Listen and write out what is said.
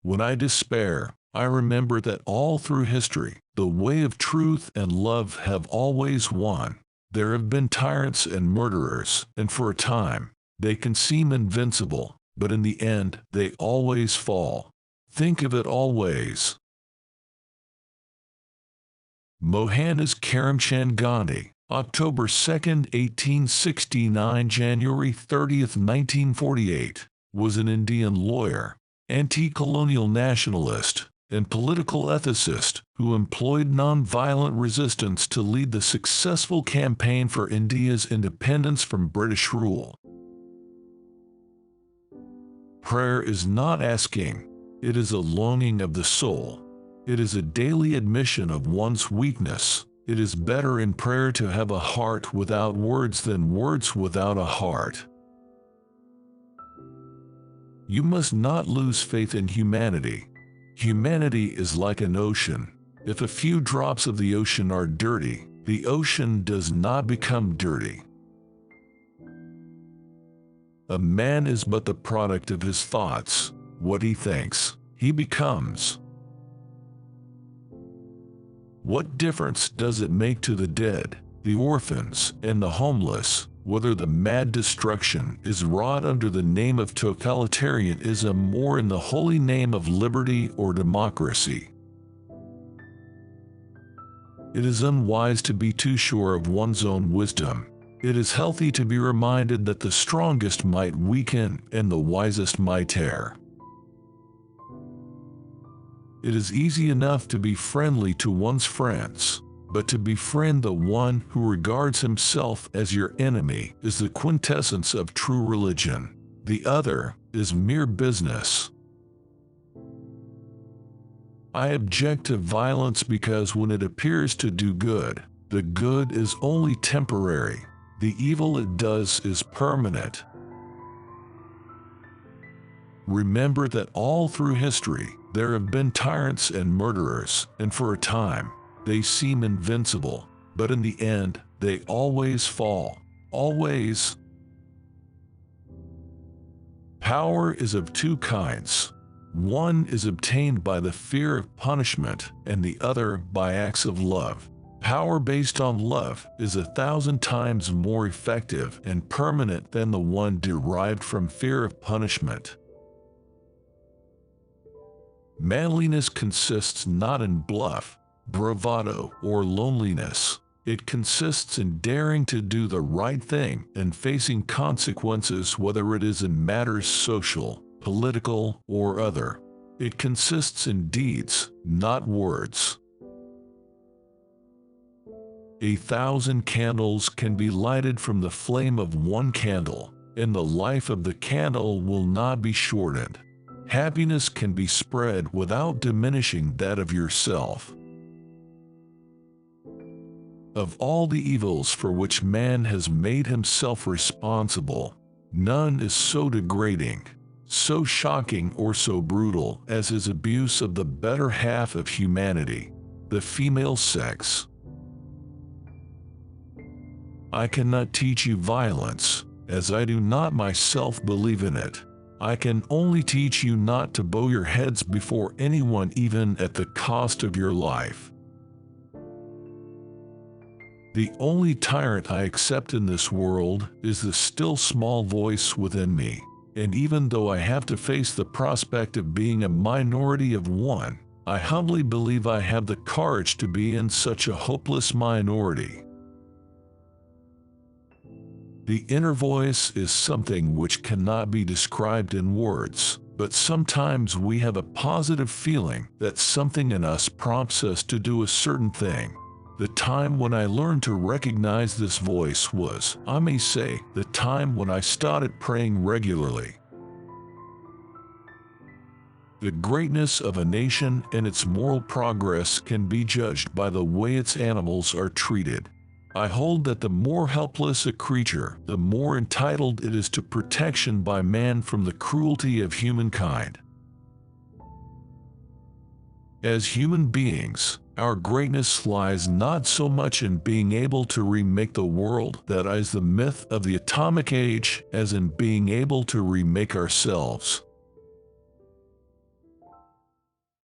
When I despair, I remember that all through history, the way of truth and love have always won. There have been tyrants and murderers, and for a time, they can seem invincible, but in the end, they always fall. Think of it always. Mohandas Karamchand Gandhi, October 2, 1869 – January 30, 1948, was an Indian lawyer, anti-colonial nationalist, and political ethicist who employed nonviolent resistance to lead the successful campaign for India's independence from British rule. Prayer is not asking, it is a longing of the soul. It is a daily admission of one's weakness. It is better in prayer to have a heart without words than words without a heart. You must not lose faith in humanity. Humanity is like an ocean. If a few drops of the ocean are dirty, the ocean does not become dirty. A man is but the product of his thoughts. What he thinks, he becomes. What difference does it make to the dead, the orphans, and the homeless, whether the mad destruction is wrought under the name of totalitarianism or in the holy name of liberty or democracy? It is unwise to be too sure of one's own wisdom. It is healthy to be reminded that the strongest might weaken and the wisest might err. It is easy enough to be friendly to one's friends, but to befriend the one who regards himself as your enemy is the quintessence of true religion. The other is mere business. I object to violence because when it appears to do good, the good is only temporary. The evil it does is permanent. Remember that all through history, there have been tyrants and murderers, and for a time, they seem invincible, but in the end, they always fall. Always. Power is of two kinds. One is obtained by the fear of punishment, and the other by acts of love. Power based on love is 1,000 times more effective and permanent than the one derived from fear of punishment. Manliness consists not in bluff, bravado, or loneliness. It consists in daring to do the right thing and facing consequences, whether it is in matters social, political, or other. It consists in deeds, not words. 1,000 candles can be lighted from the flame of one candle, and the life of the candle will not be shortened. Happiness can be spread without diminishing that of yourself. Of all the evils for which man has made himself responsible, none is so degrading, so shocking, or so brutal as his abuse of the better half of humanity, the female sex. I cannot teach you violence, as I do not myself believe in it. I can only teach you not to bow your heads before anyone, even at the cost of your life. The only tyrant I accept in this world is the still small voice within me, and even though I have to face the prospect of being a minority of one, I humbly believe I have the courage to be in such a hopeless minority. The inner voice is something which cannot be described in words, but sometimes we have a positive feeling that something in us prompts us to do a certain thing. The time when I learned to recognize this voice was, I may say, the time when I started praying regularly. The greatness of a nation and its moral progress can be judged by the way its animals are treated. I hold that the more helpless a creature, the more entitled it is to protection by man from the cruelty of humankind. As human beings, our greatness lies not so much in being able to remake the world that is the myth of the atomic age as in being able to remake ourselves.